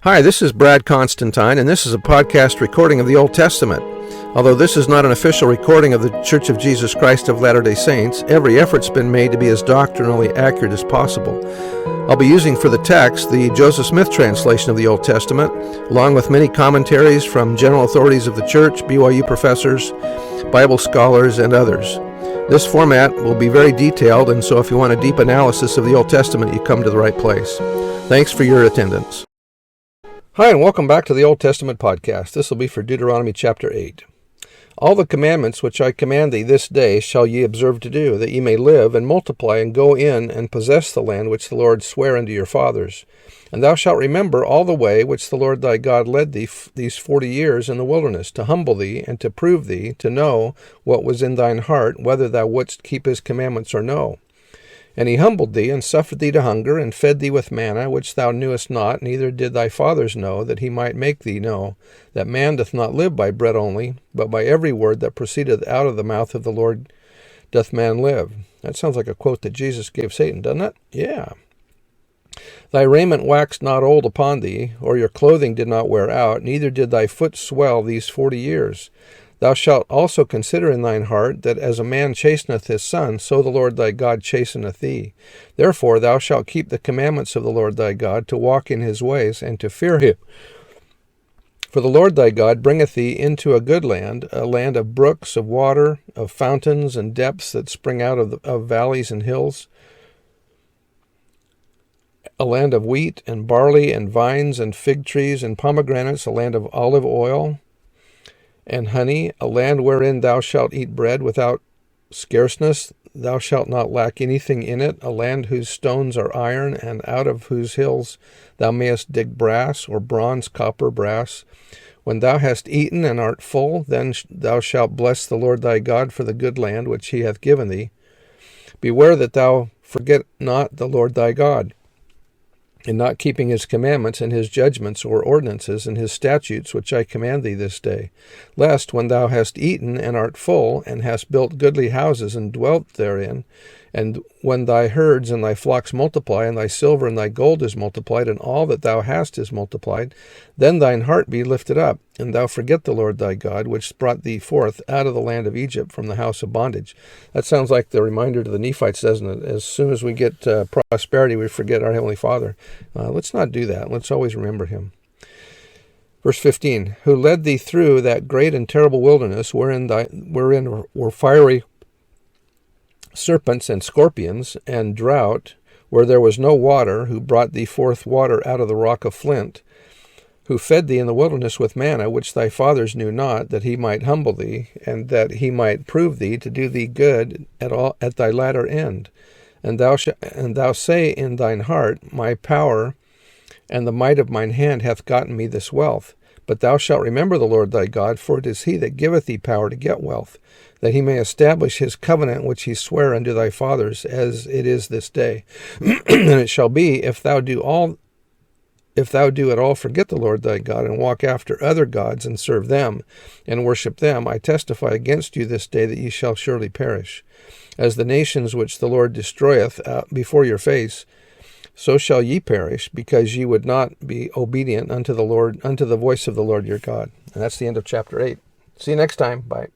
Hi, this is Brad Constantine, and this is a podcast recording of the Old Testament. Although this is not an official recording of the Church of Jesus Christ of Latter-day Saints, every effort's been made to be as doctrinally accurate as possible. I'll be using for the text the Joseph Smith translation of the Old Testament, along with many commentaries from general authorities of the Church, BYU professors, Bible scholars, and others. This format will be very detailed, and so if you want a deep analysis of the Old Testament, you come to the right place. Thanks for your attendance. Hi, and welcome back to the Old Testament podcast. This will be for Deuteronomy chapter 8. All the commandments which I command thee this day shall ye observe to do, that ye may live and multiply and go in and possess the land which the Lord sware unto your fathers. And thou shalt remember all the way which the Lord thy God led thee these 40 years in the wilderness, to humble thee and to prove thee, to know what was in thine heart, whether thou wouldst keep his commandments or no. And he humbled thee, and suffered thee to hunger, and fed thee with manna, which thou knewest not, neither did thy fathers know, that he might make thee know, that man doth not live by bread only, but by every word that proceedeth out of the mouth of the Lord doth man live. That sounds like a quote that Jesus gave Satan, doesn't it? Yeah. Thy raiment waxed not old upon thee, or your clothing did not wear out, neither did thy foot swell these 40 years. Thou shalt also consider in thine heart that as a man chasteneth his son, so the Lord thy God chasteneth thee. Therefore thou shalt keep the commandments of the Lord thy God, to walk in his ways, and to fear him. For the Lord thy God bringeth thee into a good land, a land of brooks, of water, of fountains and depths that spring out of valleys and hills, a land of wheat and barley and vines and fig trees and pomegranates, a land of olive oil and honey, a land wherein thou shalt eat bread without scarceness, thou shalt not lack anything in it, a land whose stones are iron, and out of whose hills thou mayest dig brass, or bronze, copper, brass. When thou hast eaten and art full, then thou shalt bless the Lord thy God for the good land which he hath given thee. Beware that thou forget not the Lord thy God, in not keeping his commandments and his judgments or ordinances and his statutes which I command thee this day, lest when thou hast eaten and art full, and hast built goodly houses and dwelt therein, and when thy herds and thy flocks multiply, and thy silver and thy gold is multiplied, and all that thou hast is multiplied, then thine heart be lifted up, and thou forget the Lord thy God, which brought thee forth out of the land of Egypt from the house of bondage. That sounds like the reminder to the Nephites, doesn't it? As soon as we get prosperity, we forget our Heavenly Father. Let's not do that. Let's always remember him. Verse 15, who led thee through that great and terrible wilderness, wherein were fiery serpents and scorpions, and drought, where there was no water, who brought thee forth water out of the rock of flint, who fed thee in the wilderness with manna, which thy fathers knew not, that he might humble thee, and that he might prove thee to do thee good at thy latter end. And thou say in thine heart, my power and the might of mine hand hath gotten me this wealth. But thou shalt remember the Lord thy God, for it is he that giveth thee power to get wealth, that he may establish his covenant which he sware unto thy fathers, as it is this day. And it shall be, if thou do at all forget the Lord thy God, and walk after other gods, and serve them, and worship them, I testify against you this day that ye shall surely perish. As the nations which the Lord destroyeth before your face, so shall ye perish, because ye would not be obedient unto the voice of the Lord your God. And that's the end of chapter 8. See you next time. Bye.